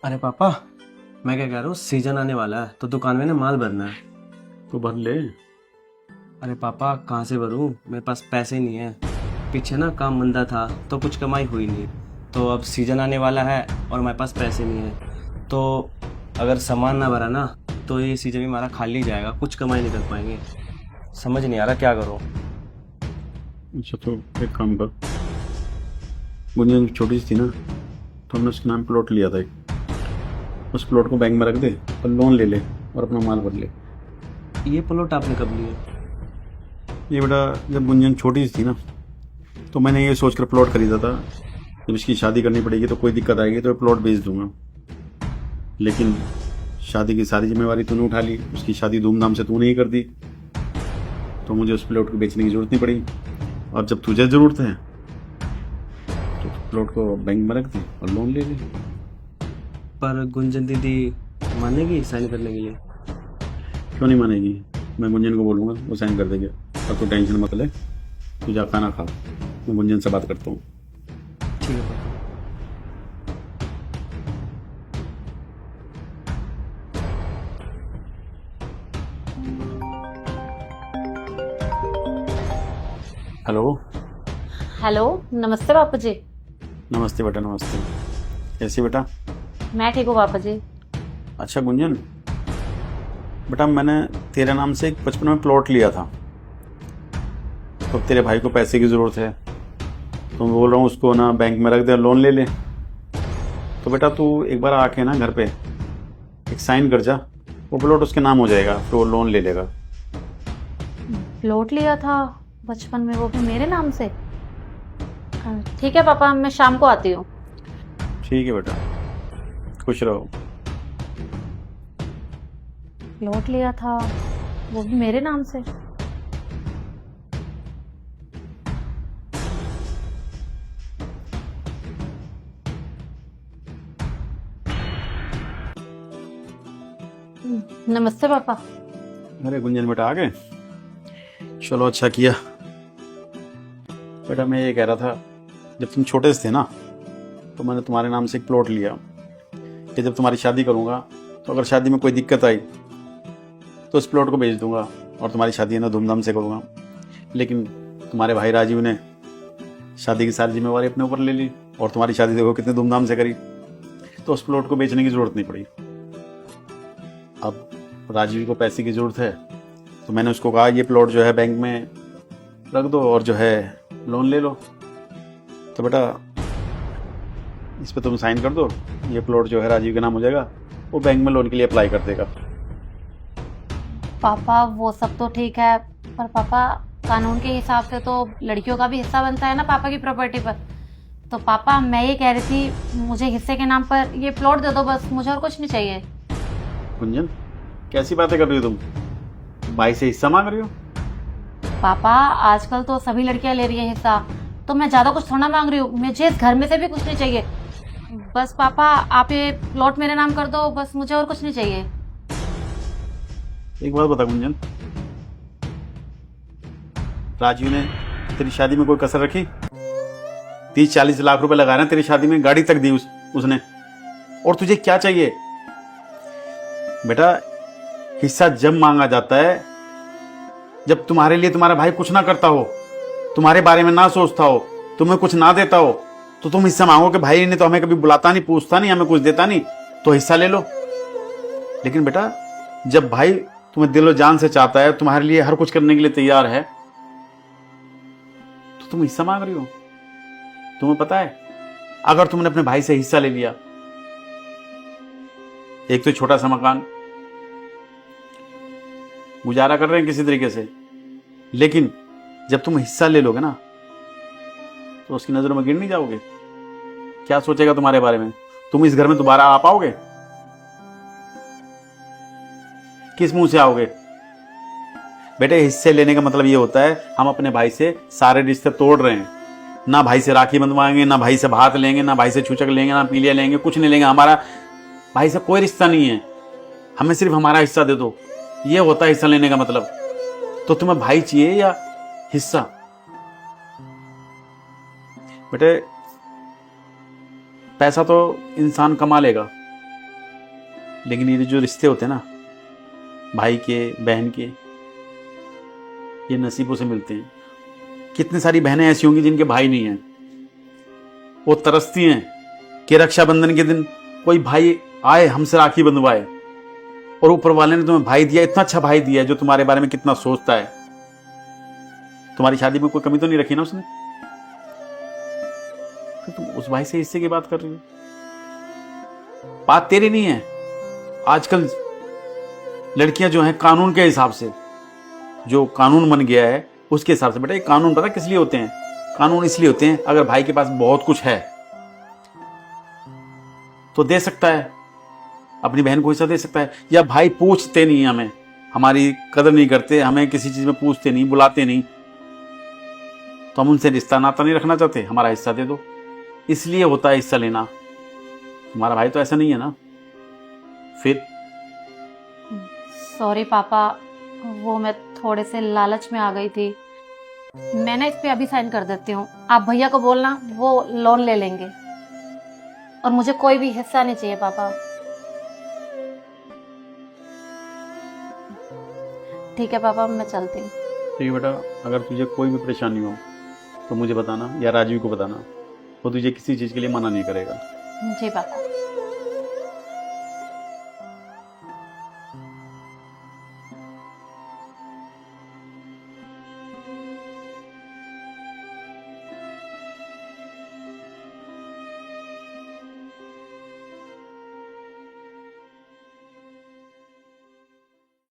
अरे पापा, मैं क्या कह रहा हूँ, सीजन आने वाला है तो दुकान में ना माल भरना है। तो भर ले। अरे पापा, कहाँ से भरूँ, मेरे पास पैसे नहीं है। पीछे ना काम मंदा था तो कुछ कमाई हुई नहीं। तो अब सीजन आने वाला है और मेरे पास पैसे नहीं है। तो अगर सामान ना भरा ना तो ये सीजन भी हमारा खाली जाएगा, कुछ कमाई नहीं कर पाएंगे। समझ नहीं आ रहा क्या करूँ। अच्छा तो एक काम कर, गुंजन छोटी सी थी ना, तो हमने उसके नाम प्लॉट लिया था एक। उस प्लॉट को बैंक में रख दे और लोन ले ले और अपना माल भर ले। ये प्लॉट आपने कब लिया? ये बेटा, जब गुंजन छोटी सी थी ना, तो मैंने ये सोच कर प्लॉट खरीदा था, जब इसकी शादी करनी पड़ेगी तो कोई दिक्कत आएगी तो प्लॉट बेच दूंगा। लेकिन शादी की सारी जिम्मेवारी तूने उठा ली, उसकी शादी धूमधाम से तूने ही कर दी, तो मुझे उस प्लॉट को बेचने की जरूरत नहीं पड़ी। और जब तुझे ज़रूरत है तो प्लॉट को बैंक में रख दे और लोन ले ले। पर गुंजन दीदी मानेगी साइन करने के लिए? क्यों नहीं मानेगी? मैं गुंजन को बोलूँगा, वो साइन कर देगा। अब तो टेंशन मत ले, तू जा खाना खा, मैं गुंजन से बात करता हूँ। ठीक है पापा। हेलो। हेलो। नमस्ते पापा जी। नमस्ते बेटा, नमस्ते। कैसी बेटा? मैं ठीक हूँ पापा जी। अच्छा गुंजन, बेटा मैंने तेरे नाम से एक 55 में प्लॉट लिया था, तो तेरे भाई को पैसे की ज़रूरत है, तो मैं बोल रहा हूँ उसको ना बैंक में रख दे और लोन ले ले। तो बेटा तू एक बार आके ना घर पे एक साइन कर जा, वो प्लॉट उसके नाम हो जाएगा, फिर वो लोन ले लेगा। प्लॉट लिया था बचपन में, वो भी मेरे नाम से। ठीक है पापा, मैं शाम को आती हूँ। ठीक है बेटा, खुश रहो। प्लॉट लिया था वो भी मेरे नाम से। नमस्ते पापा। अरे गुंजन बेटा आ गए, चलो अच्छा किया। बेटा मैं ये कह रहा था, जब तुम छोटे से थे ना, तो मैंने तुम्हारे नाम से एक प्लॉट लिया कि जब तुम्हारी शादी करूँगा तो अगर शादी में कोई दिक्कत आई तो उस प्लॉट को बेच दूंगा और तुम्हारी शादी ना धूमधाम से करूँगा। लेकिन तुम्हारे भाई राजीव ने शादी की सारी जिम्मेवारी अपने ऊपर ले ली और तुम्हारी शादी देखो कितने धूमधाम से करी, तो उस प्लॉट को बेचने की ज़रूरत नहीं पड़ी। अब राजीव को पैसे की ज़रूरत है, तो मैंने उसको कहा ये प्लॉट जो है बैंक में रख दो और जो है लोन ले लो। तो बेटा इस पर तुम साइन कर दो, ये प्लॉट जो है राजीव के नाम हो जाएगा, वो बैंक में लोन के लिए अप्लाई कर देगा। पापा वो सब तो ठीक है, पर पापा कानून के हिसाब से तो लड़कियों का भी हिस्सा बनता है ना पापा की प्रॉपर्टी पर। तो पापा मैं ये कह रही थी, मुझे हिस्से के नाम पर ये प्लॉट दे दो बस, मुझे और कुछ नहीं चाहिए। गुंजन कैसी बातें कर रही हो तुम? भाई से हिस्सा मांग रही हो? पापा आजकल तो सभी लड़कियां ले रही है हिस्सा, तो मैं ज्यादा कुछ थोड़ा मांग रही हूँ, मुझे इस घर में से भी कुछ नहीं चाहिए। बस पापा आप ये प्लॉट मेरे नाम कर दो बस, मुझे और कुछ नहीं चाहिए। एक बात बता गुंजन, राजीव ने तेरी शादी में कोई कसर रखी? 30-40 लाख रुपए लगा रहे हैं तेरी शादी में, गाड़ी तक दी उसने, और तुझे क्या चाहिए? बेटा हिस्सा जब मांगा जाता है जब तुम्हारे लिए तुम्हारा भाई कुछ ना करता हो, तुम्हारे बारे में ना सोचता हो, तुम्हें कुछ ना देता हो, तो तुम हिस्सा मांगो कि भाई ने तो हमें कभी बुलाता नहीं, पूछता नहीं, हमें कुछ देता नहीं, तो हिस्सा ले लो। लेकिन बेटा जब भाई तुम्हें दिलो जान से चाहता है, तुम्हारे लिए हर कुछ करने के लिए तैयार है, तो तुम हिस्सा मांग रही हो। तुम्हें पता है अगर तुमने अपने भाई से हिस्सा ले लिया, एक तो छोटा सा मकान गुजारा कर रहे हैं किसी तरीके से, लेकिन जब तुम हिस्सा ले लोगे ना तो उसकी नजरों में गिर नहीं जाओगे? क्या सोचेगा तुम्हारे बारे में? तुम इस घर में दोबारा आ पाओगे? किस मुंह से आओगे? बेटे हिस्से लेने का मतलब ये होता है हम अपने भाई से सारे रिश्ते तोड़ रहे हैं। ना भाई से राखी बंधवाएंगे, ना भाई से भात लेंगे, ना भाई से छूचक लेंगे, ना पीलिया लेंगे, कुछ नहीं लेंगे। हमारा भाई से कोई रिश्ता नहीं है, हमें सिर्फ हमारा हिस्सा दे दो, ये होता है हिस्सा लेने का मतलब। तो तुम्हें भाई चाहिए या हिस्सा? बेटे पैसा तो इंसान कमा लेगा, लेकिन ये जो रिश्ते होते हैं ना, भाई के बहन के, ये नसीबों से मिलते हैं। कितनी सारी बहनें ऐसी होंगी जिनके भाई नहीं हैं, वो तरसती हैं कि रक्षाबंधन के दिन कोई भाई आए हमसे राखी बंधवाए, और ऊपर वाले ने तुम्हें भाई दिया, इतना अच्छा भाई दिया है जो तुम्हारे बारे में कितना सोचता है। तुम्हारी शादी में कोई कमी तो नहीं रखी ना उसने? फिर तुम उस भाई से हिस्से की बात कर रही हो। बात तेरी नहीं है। आजकल लड़कियां जो हैं कानून के हिसाब से, जो कानून बन गया है उसके हिसाब से। बेटा ये कानून पता किस लिए होते हैं? कानून इसलिए होते हैं अगर भाई के पास बहुत कुछ है तो दे सकता है, अपनी बहन को हिस्सा दे सकता है। या भाई पूछते नहीं हमें, हमारी कदर नहीं करते, हमें किसी चीज में पूछते नहीं, बुलाते नहीं, तो हम उनसे रिश्ता नाता नहीं रखना चाहते, हमारा हिस्सा दे दो। इसलिए होता है हिस्सा लेना। तुम्हारा भाई तो ऐसा नहीं है ना। फिर सॉरी पापा, वो मैं थोड़े से लालच में आ गई थी। मैं ना इस पे अभी साइन कर देती हूँ, आप भैया को बोलना, वो लोन ले लेंगे, और मुझे कोई भी हिस्सा नहीं चाहिए पापा। ठीक है पापा, मैं चलती हूँ। ठीक है बेटा, अगर तुझे कोई भी परेशानी हो तो मुझे बताना या राजीव को बताना, वो तुझे किसी चीज के लिए मना नहीं करेगा। जी पापा।